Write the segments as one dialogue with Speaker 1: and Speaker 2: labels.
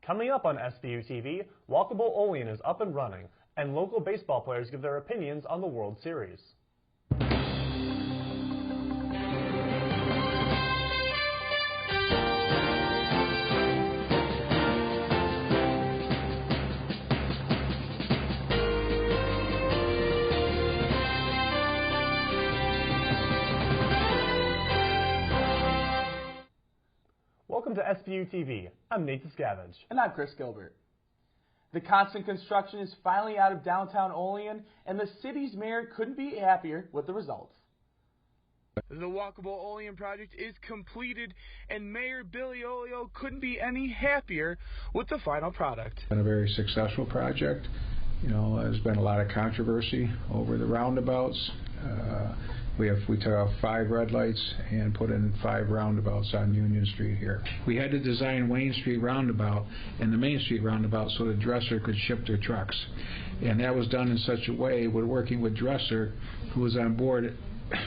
Speaker 1: Coming up on SBU TV, Walkable Olean is up and running, and local baseball players give their opinions on the World Series. Welcome to SBU TV. I'm Nate Discavage.
Speaker 2: And I'm Chris Gilbert. The constant construction is finally out of downtown Olean, and the city's mayor couldn't be happier with the results.
Speaker 3: The Walkable Olean project is completed, and Mayor Billy Aiello couldn't be any happier with the final product.
Speaker 4: It's been a very successful project. You know, there's been a lot of controversy over the roundabouts. We took out 5 red lights and put in 5 roundabouts on Union Street here. We had to design Wayne Street roundabout and the Main Street roundabout so the Dresser could ship their trucks. And that was done in such a way, we're working with Dresser, who was on board,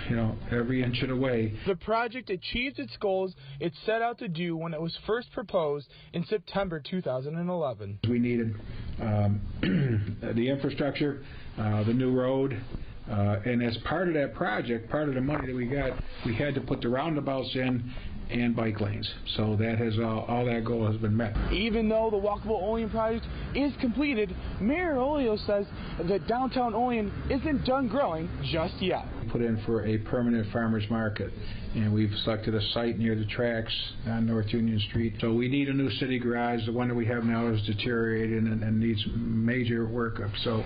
Speaker 4: you know, every inch of the way.
Speaker 3: The project achieved its goals it set out to do when it was first proposed in September 2011.
Speaker 4: We needed the infrastructure, the new road, and as part of that project, part of the money that we got, we had to put the roundabouts in and bike lanes. So that has all that goal has been met.
Speaker 3: Even though the Walkable Olean project is completed, Mayor Aiello says that downtown Olean isn't done growing just yet.
Speaker 4: Put in for a permanent farmers market, and we've selected a site near the tracks on North Union Street. So we need a new city garage. The one that we have now is deteriorating and needs major workup. So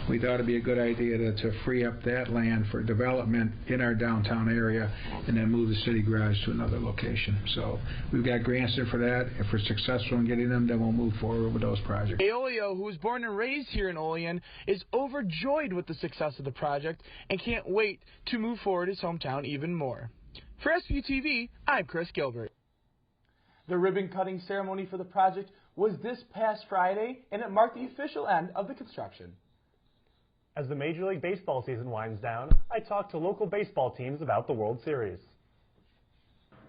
Speaker 4: we thought it'd be a good idea to free up that land for development in our downtown area and then move the city garage to another location. So we've got grants in for that. If we're successful in getting them, then we'll move forward with those projects.
Speaker 3: Aiello, who was born and raised here in Olean, is overjoyed with the success of the project and can't wait to move forward his hometown even more. For SBU TV, I'm Chris Gilbert.
Speaker 2: The ribbon-cutting ceremony for the project was this past Friday, and it marked the official end of the construction.
Speaker 1: As the Major League Baseball season winds down, I talked to local baseball teams about the World Series.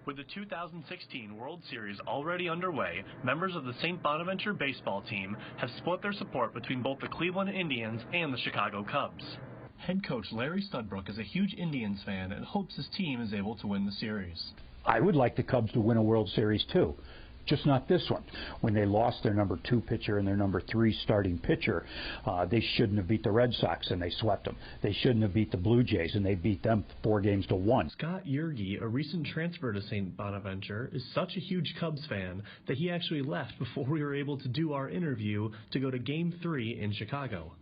Speaker 5: With the 2016 World Series already underway, members of the St. Bonaventure baseball team have split their support between both the Cleveland Indians and the Chicago Cubs. Head coach Larry Sudbrook is a huge Indians fan and hopes his team is able to win the series.
Speaker 6: I would like the Cubs to win a World Series too, just not this one. When they lost their number 2 pitcher and their number 3 starting pitcher, they shouldn't have beat the Red Sox and they swept them. They shouldn't have beat the Blue Jays and they beat them 4-1.
Speaker 5: Scott Yerge, a recent transfer to St. Bonaventure, is such a huge Cubs fan that he actually left before we were able to do our interview to go to Game 3 in Chicago.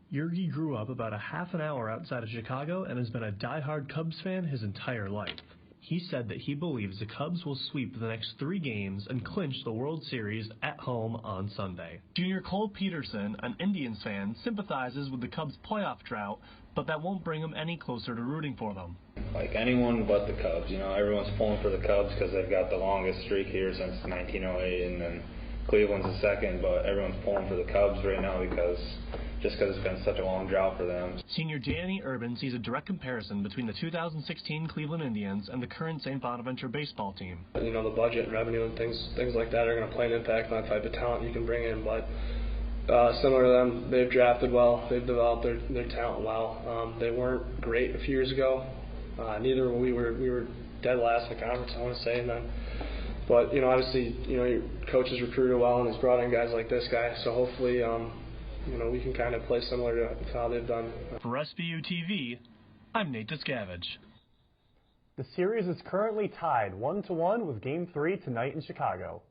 Speaker 5: Yerge grew up about a half an hour outside of Chicago and has been a diehard Cubs fan his entire life. He said that he believes the Cubs will sweep the next 3 games and clinch the World Series at home on Sunday. Junior Cole Peterson, an Indians fan, sympathizes with the Cubs' playoff drought, but that won't bring him any closer to rooting for them.
Speaker 7: Like anyone but the Cubs, you know, everyone's pulling for the Cubs because they've got the longest streak here since 1908, and then Cleveland's the second, but everyone's pulling for the Cubs right now because it's been such a long drought for them.
Speaker 5: Senior Danny Urban sees a direct comparison between the 2016 Cleveland Indians and the current St. Bonaventure baseball team.
Speaker 8: You know, the budget and revenue and things like that are going to play an impact on the type of talent you can bring in, but similar to them, they've drafted well, they've developed their talent well. They weren't great a few years ago. Neither were we. We were dead last in the conference, I want to say, and then. But, you know, obviously, you know, your coach has recruited well and has brought in guys like this guy, so hopefully, you know, we can kind of play similar to how they've done.
Speaker 5: For SBU TV, I'm Nate Discavage.
Speaker 1: The series is currently tied 1-1 with Game 3 tonight in Chicago.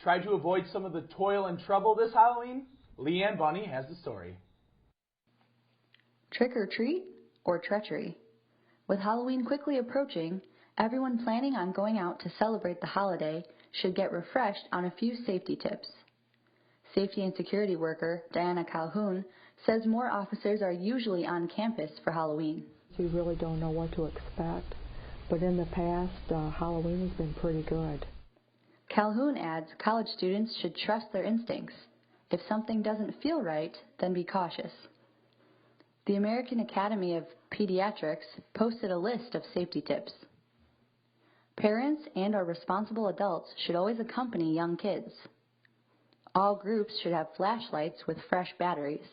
Speaker 2: Try to avoid some of the toil and trouble this Halloween? Lian Bunny has the story.
Speaker 9: Trick or treat or treachery? With Halloween quickly approaching, everyone planning on going out to celebrate the holiday should get refreshed on a few safety tips. Safety and security worker Diana Calhoun says more officers are usually on campus for Halloween.
Speaker 10: You really don't know what to expect, but in the past, Halloween has been pretty good.
Speaker 9: Calhoun adds college students should trust their instincts. If something doesn't feel right, then be cautious. The American Academy of Pediatrics posted a list of safety tips. Parents and/or responsible adults should always accompany young kids. All groups should have flashlights with fresh batteries.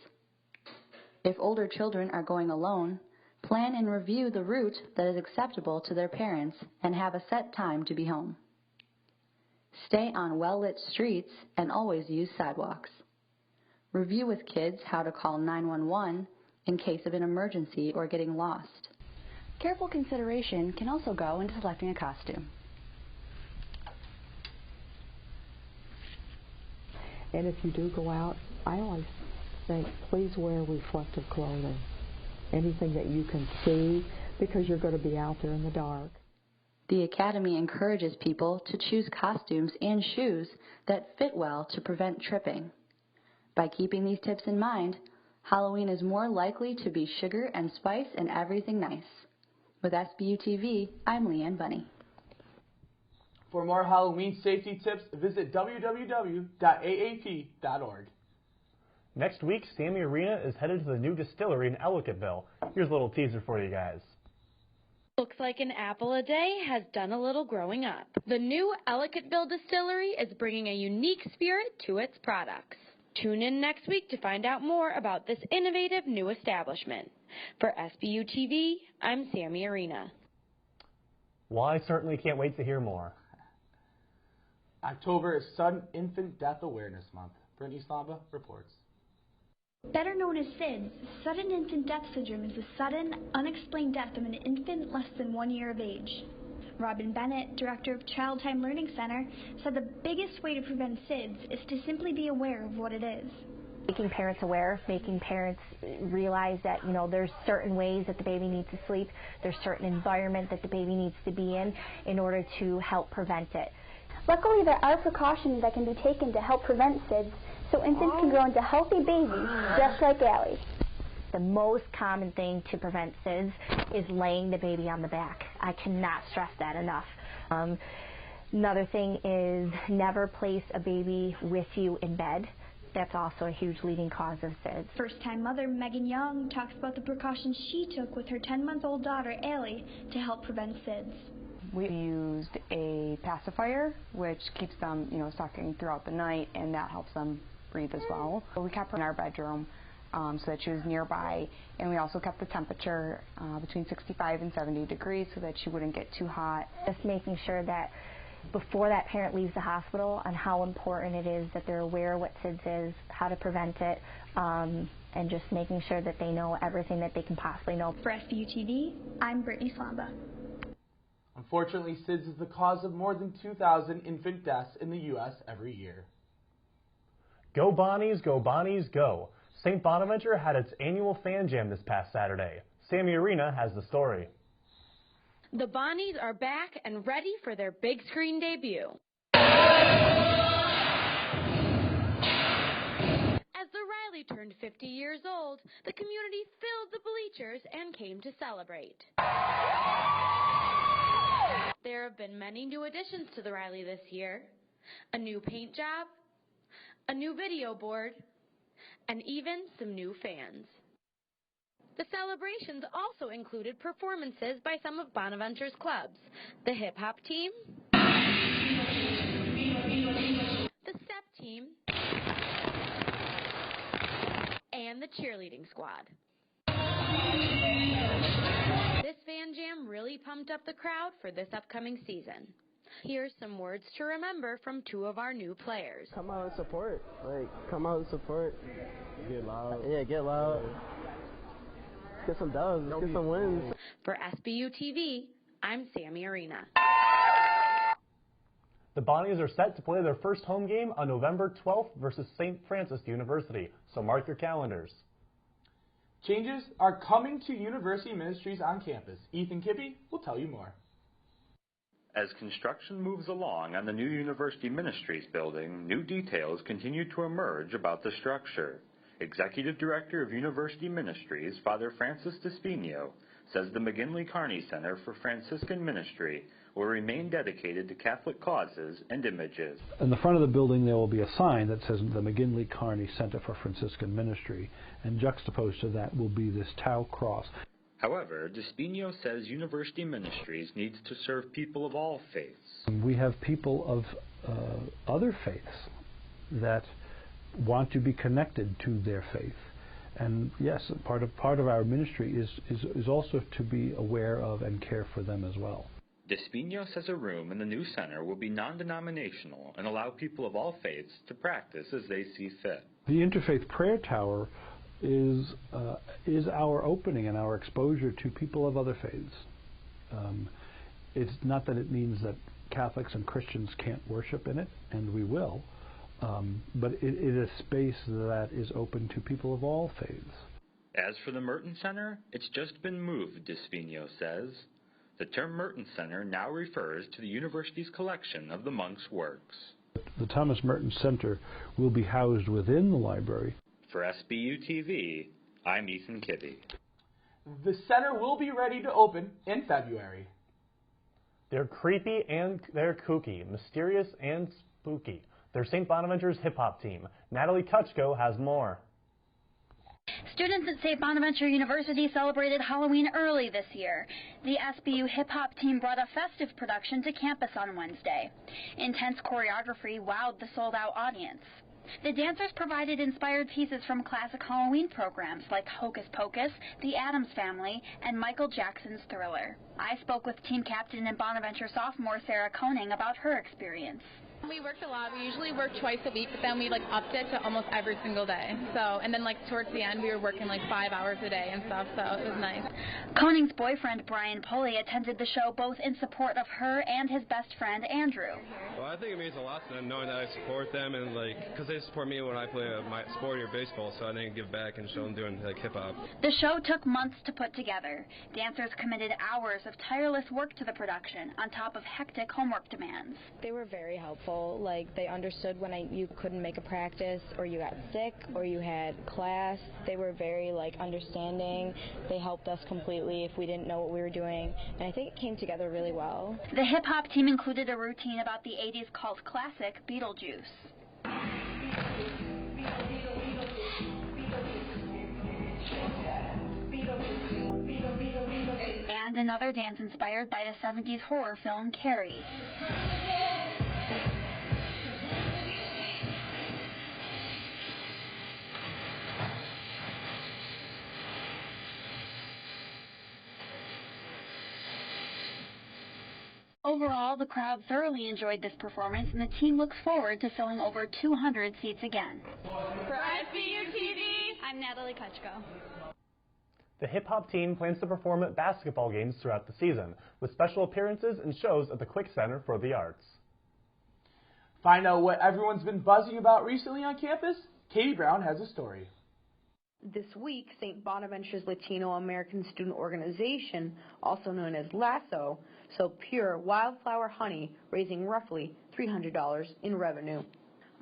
Speaker 9: If older children are going alone, plan and review the route that is acceptable to their parents and have a set time to be home. Stay on well-lit streets and always use sidewalks. Review with kids how to call 911 in case of an emergency or getting lost.
Speaker 11: Careful consideration can also go into selecting a costume.
Speaker 10: And if you do go out, I always think, please wear reflective clothing. Anything that you can see, because you're going to be out there in the dark.
Speaker 9: The Academy encourages people to choose costumes and shoes that fit well to prevent tripping. By keeping these tips in mind, Halloween is more likely to be sugar and spice and everything nice. With SBU TV, I'm Lian Bunny.
Speaker 2: For more Halloween safety tips, visit www.aap.org.
Speaker 1: Next week, Sammi Arena is headed to the new Distillery in Ellicottville. Here's a little teaser for you guys.
Speaker 12: Looks like an apple a day has done a little growing up. The new Ellicottville Distillery is bringing a unique spirit to its products. Tune in next week to find out more about this innovative new establishment. For SBU TV, I'm Sammi Arena.
Speaker 1: Well, I certainly can't wait to hear more.
Speaker 2: October is Sudden Infant Death Awareness Month. Brittany Slomba reports.
Speaker 13: Better known as SIDS, sudden infant death syndrome is the sudden, unexplained death of an infant less than 1 year of age. Robin Bennett, director of Child Time Learning Center, said the biggest way to prevent SIDS is to simply be aware of what it is.
Speaker 14: Making parents aware, making parents realize that, there's certain ways that the baby needs to sleep, there's certain environment that the baby needs to be in order to help prevent it.
Speaker 15: Luckily, there are precautions that can be taken to help prevent SIDS, so infants can grow into healthy babies, just like Allie.
Speaker 14: The most common thing to prevent SIDS is laying the baby on the back. I cannot stress that enough. Another thing is never place a baby with you in bed. That's also a huge leading cause of SIDS.
Speaker 13: First-time mother Megan Young talks about the precautions she took with her 10-month-old daughter, Allie, to help prevent SIDS.
Speaker 16: We used a pacifier, which keeps them, sucking throughout the night, and that helps them breathe as well. We kept her in our bedroom so that she was nearby, and we also kept the temperature between 65 and 70 degrees so that she wouldn't get too hot.
Speaker 14: Just making sure that before that parent leaves the hospital on how important it is that they're aware what SIDS is, how to prevent it, and just making sure that they know everything that they can possibly know.
Speaker 13: For SBU TV, I'm Brittany Slomba.
Speaker 2: Unfortunately, SIDS is the cause of more than 2,000 infant deaths in the U.S. every year.
Speaker 1: Go Bonnies, go Bonnies, go! St. Bonaventure had its annual fan jam this past Saturday. Sammi Arena has the story.
Speaker 12: The Bonnies are back and ready for their big screen debut. As the Riley turned 50 years old, the community filled the bleachers and came to celebrate. There have been many new additions to the Riley this year. A new paint job, a new video board, and even some new fans. The celebrations also included performances by some of Bonaventure's clubs, the Hip Hop Team, the Step Team, and the Cheerleading Squad. This fan jam really pumped up the crowd for this upcoming season. Here's some words to remember from two of our new players.
Speaker 17: Come out and support. Come out and support. Get loud. Yeah, get loud. Get some dubs. Get some wins.
Speaker 12: For SBU TV, I'm Sammi Arena.
Speaker 1: The Bonnies are set to play their first home game on November 12th versus St. Francis University, so mark your calendars.
Speaker 2: Changes are coming to University Ministries on campus. Ethan Kibbe will tell you more.
Speaker 18: As construction moves along on the new University Ministries building, new details continue to emerge about the structure. Executive Director of University Ministries, Father Francis Spigno, says the McGinley-Carney Center for Franciscan Ministry will remain dedicated to Catholic causes and images.
Speaker 19: In the front of the building there will be a sign that says the McGinley-Carney Center for Franciscan Ministry, and juxtaposed to that will be this Tau cross.
Speaker 18: However, Spigno says University Ministries needs to serve people of all faiths.
Speaker 19: We have people of other faiths that want to be connected to their faith. And yes, part of our ministry is also to be aware of and care for them as well.
Speaker 18: Spigno says a room in the new center will be non-denominational and allow people of all faiths to practice as they see fit.
Speaker 19: The Interfaith Prayer Tower is our opening and our exposure to people of other faiths. It's not that it means that Catholics and Christians can't worship in it, and we will, but it is a space that is open to people of all faiths.
Speaker 18: As for the Merton Center, it's just been moved, Spigno says. The term Merton Center now refers to the university's collection of the monks' works.
Speaker 19: The Thomas Merton Center will be housed within the library.
Speaker 18: For SBU TV, I'm Ethan Kibbe.
Speaker 2: The center will be ready to open in February.
Speaker 1: They're creepy and they're kooky, mysterious and spooky. They're St. Bonaventure's Hip Hop Team. Natalie Kutchko has more.
Speaker 11: Students at St. Bonaventure University celebrated Halloween early this year. The SBU Hip Hop Team brought a festive production to campus on Wednesday. Intense choreography wowed the sold-out audience. The dancers provided inspired pieces from classic Halloween programs like Hocus Pocus, The Addams Family, and Michael Jackson's Thriller. I spoke with team captain and Bonaventure sophomore Sarah Koning about her experience.
Speaker 20: We worked a lot. We usually work twice a week, but then we upped it to almost every single day. And then towards the end, we were working 5 hours a day and stuff, so it was nice.
Speaker 11: Koning's boyfriend Brian Pulley attended the show both in support of her and his best friend Andrew.
Speaker 21: Well, I think it means a lot to them knowing that I support them and because they support me when I play my sport or baseball, so I think give back and show them doing hip hop.
Speaker 11: The show took months to put together. Dancers committed hours of tireless work to the production on top of hectic homework demands.
Speaker 22: They were very helpful. They understood when you couldn't make a practice or you got sick or you had class. They were very understanding. They helped us completely if we didn't know what we were doing, and I think it came together really well.
Speaker 11: The hip hop team included a routine about the 80s cult classic Beetlejuice. And another dance inspired by the 70s horror film Carrie. Overall, the crowd thoroughly enjoyed this performance, and the team looks forward to filling over 200 seats again.
Speaker 12: For SBU TV, I'm Natalie Kutchko.
Speaker 1: The hip-hop team plans to perform at basketball games throughout the season, with special appearances and shows at the Quick Center for the Arts.
Speaker 2: Find out what everyone's been buzzing about recently on campus? Katie Brown has a story.
Speaker 23: This week, St. Bonaventure's Latino American Student Organization, also known as LASSO, sold pure wildflower honey, raising roughly $300 in revenue.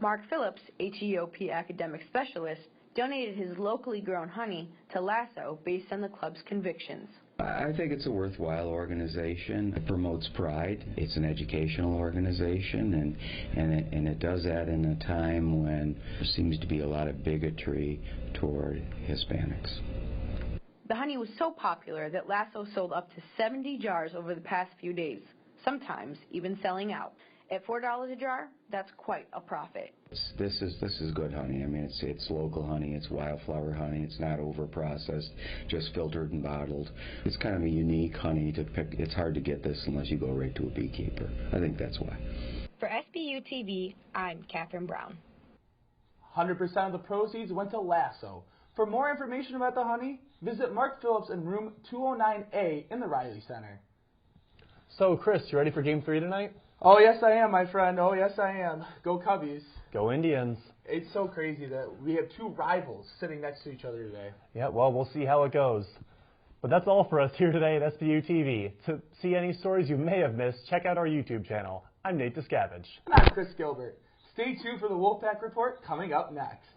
Speaker 23: Mark Phillips, HEOP academic specialist, donated his locally grown honey to LASSO based on the club's convictions.
Speaker 24: I think it's a worthwhile organization. It promotes pride. It's an educational organization, and it does that in a time when there seems to be a lot of bigotry toward Hispanics.
Speaker 23: The honey was so popular that LASSO sold up to 70 jars over the past few days, sometimes even selling out. At $4 a jar, that's quite a profit.
Speaker 24: This is good honey. I mean, it's local honey. It's wildflower honey. It's not over-processed, just filtered and bottled. It's kind of a unique honey to pick. It's hard to get this unless you go right to a beekeeper. I think that's why.
Speaker 23: For SBU TV, I'm Kathryn Brown.
Speaker 2: 100% of the proceeds went to LASSO. For more information about the honey, visit Mark Phillips in room 209A in the Riley Center.
Speaker 1: So, Chris, you ready for Game 3 tonight?
Speaker 2: Oh, yes, I am, my friend. Oh, yes, I am. Go Cubbies.
Speaker 1: Go Indians.
Speaker 2: It's so crazy that we have two rivals sitting next to each other today.
Speaker 1: Yeah, well, we'll see how it goes. But that's all for us here today at SBU TV. To see any stories you may have missed, check out our YouTube channel. I'm Nate Discavage.
Speaker 2: And I'm Chris Gilbert. Stay tuned for the Wolfpack Report coming up next.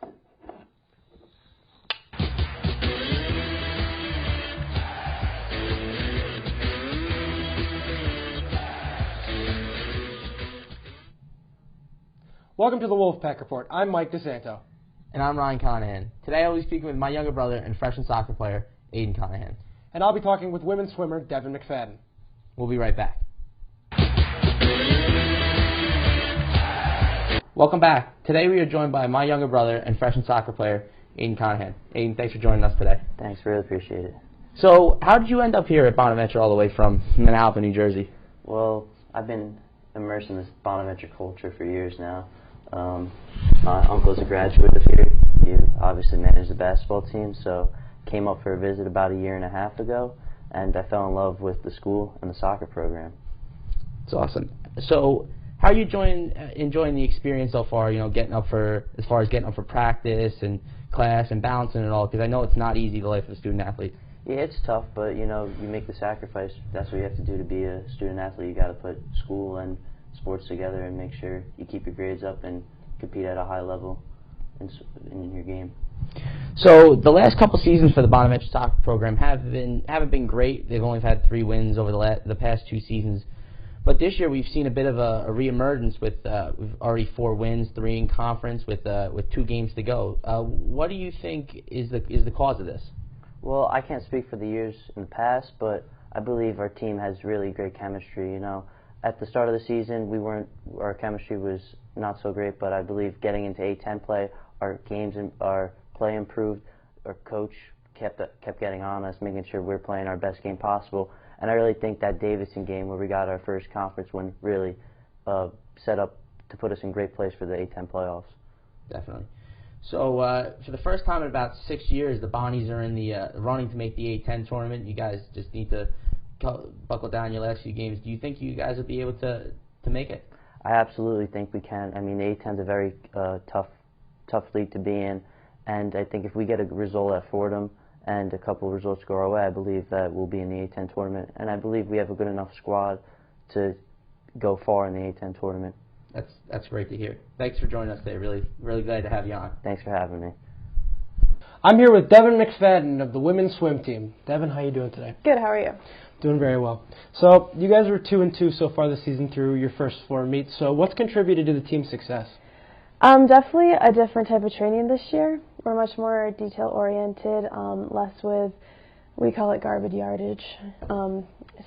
Speaker 25: Welcome to the Wolfpack Report. I'm Mike Disanto.
Speaker 26: And I'm Ryan Conhan. Today I'll be speaking with my younger brother and freshman soccer player, Aiden Conhan.
Speaker 25: And I'll be talking with women's swimmer, Devon McFadden.
Speaker 26: We'll be right back. Welcome back. Today we are joined by my younger brother and freshman soccer player, Aiden Conhan. Aiden, thanks for joining us today.
Speaker 3: Thanks, really appreciate it.
Speaker 26: So, how did you end up here at Bonaventure all the way from Manalapan, New Jersey?
Speaker 3: Well, I've been immersed in this Bonaventure culture for years now. My uncle's a graduate of here. He obviously managed the basketball team, so came up for a visit about a year and a half ago, and I fell in love with the school and the soccer program.
Speaker 26: It's awesome. So, how are you enjoying the experience so far? You know, getting up for practice and class and balancing it all, because I know it's not easy, the life of a student athlete.
Speaker 3: Yeah, it's tough, but you know, you make the sacrifice. That's what you have to do to be a student athlete. You got to put school and sports together and make sure you keep your grades up and compete at a high level in your game.
Speaker 26: So the last couple seasons for the Bonaventure soccer program haven't been great. They've only had 3 wins over the past 2 seasons. But this year we've seen a bit of a reemergence with we've already 4 wins, 3 in conference with 2 games to go. What do you think is the cause of this?
Speaker 3: Well, I can't speak for the years in the past, but I believe our team has really great chemistry. You know, at the start of the season, our chemistry was not so great, but I believe getting into A-10 play, our games and our play improved. Our coach kept getting on us, making sure we're playing our best game possible. And I really think that Davidson game where we got our first conference win really set up to put us in great place for the A-10 playoffs.
Speaker 26: Definitely. So for the first time in about 6 years, the Bonnies are in the running to make the A-10 tournament. You guys just need to buckle down your last few games. Do you think you guys will be able to make it?
Speaker 3: I absolutely think we can. I mean, the A-10 is a very tough league to be in, and I think if we get a result at Fordham and a couple of results go our way, I believe that we'll be in the A-10 tournament, and I believe we have a good enough squad to go far in the A-10 tournament.
Speaker 26: That's great to hear. Thanks for joining us today. Really glad to have you on.
Speaker 3: Thanks for having me.
Speaker 25: I'm here with Devon McFadden of the women's swim team. Devon, how are you doing today?
Speaker 4: Good, how are you?
Speaker 25: Doing very well. So you guys were 2-2 so far this season through your first 4 meets. So what's contributed to the team's success?
Speaker 4: Definitely a different type of training this year. We're much more detail-oriented, less with, we call it garbage yardage.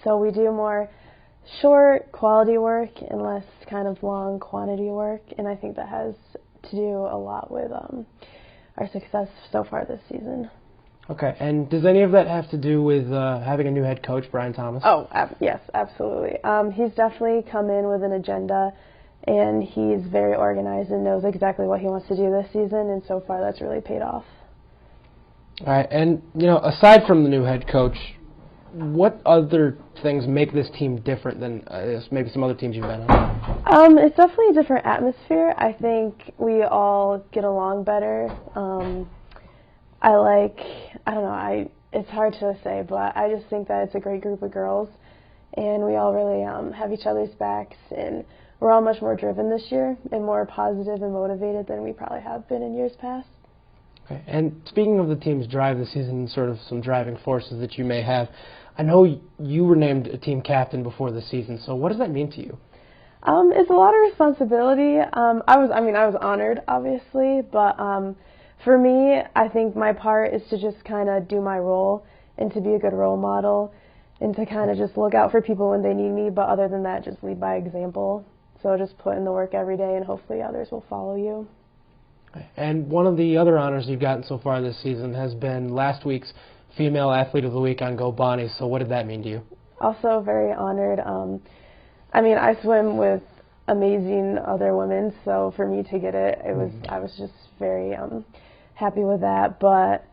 Speaker 4: So we do more short quality work and less kind of long quantity work, and I think that has to do a lot with our success so far this season.
Speaker 25: Okay, and does any of that have to do with having a new head coach, Brian Thomas?
Speaker 4: Oh, yes, absolutely. He's definitely come in with an agenda, and he's very organized and knows exactly what he wants to do this season, and so far that's really paid off.
Speaker 25: All right, and you know, aside from the new head coach, what other things make this team different than maybe some other teams you've been on?
Speaker 4: It's definitely a different atmosphere. I think we all get along better. It's hard to say, but I just think that it's a great group of girls, and we all really have each other's backs, and we're all much more driven this year and more positive and motivated than we probably have been in years past.
Speaker 25: Okay. And speaking of the team's drive this season and sort of some driving forces that you may have, I know you were named a team captain before the season, so what does that mean to you?
Speaker 4: It's a lot of responsibility. I was honored, obviously, but for me, I think my part is to just kind of do my role and to be a good role model and to kind of just look out for people when they need me, but other than that, just lead by example. So just put in the work every day and hopefully others will follow you.
Speaker 25: And one of the other honors you've gotten so far this season has been last week's Female Athlete of the Week on Go Bonnies. So what did that mean to you?
Speaker 4: Also very honored. I swim with amazing other women, so for me to get it, I was just very happy with that. But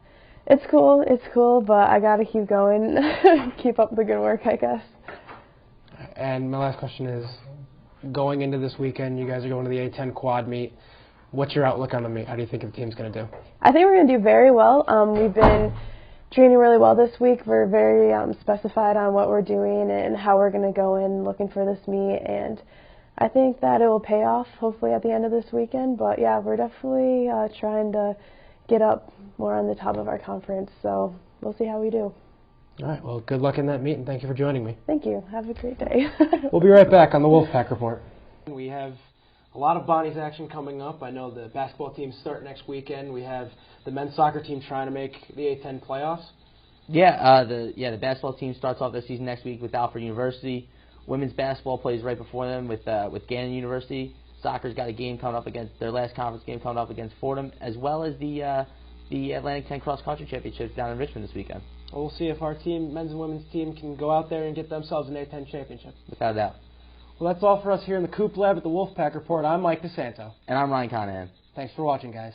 Speaker 4: it's cool, but I got to keep going, keep up the good work, I guess.
Speaker 25: And my last question is, going into this weekend, you guys are going to the A-10 quad meet. What's your outlook on the meet? How do you think the team's going to do?
Speaker 4: I think we're going to do very well. We've been training really well this week. We're very specified on what we're doing and how we're going to go in looking for this meet, and I think that it will pay off hopefully at the end of this weekend. But yeah, we're definitely trying to get up more on the top of our conference, so we'll see how we do.
Speaker 25: All right, well, good luck in that meet, and thank you for joining me.
Speaker 4: Thank you. Have a great day.
Speaker 25: We'll be right back on the Wolfpack Report. We have a lot of Bonnies action coming up. I know the basketball teams start next weekend. We have the men's soccer team trying to make the A-10 playoffs.
Speaker 26: The basketball team starts off their season next week with Alfred University. Women's basketball plays right before them with Gannon University. Soccer's got a game coming up against their last conference game coming up against Fordham, as well as the Atlantic 10 Cross Country Championships down in Richmond this weekend.
Speaker 25: Well, we'll see if our team, men's and women's team, can go out there and get themselves an A10 championship.
Speaker 26: Without a doubt.
Speaker 25: Well, that's all for us here in the Coop Lab at the Wolfpack Report. I'm Mike Disanto.
Speaker 26: And I'm Ryan Conhan.
Speaker 25: Thanks for watching, guys.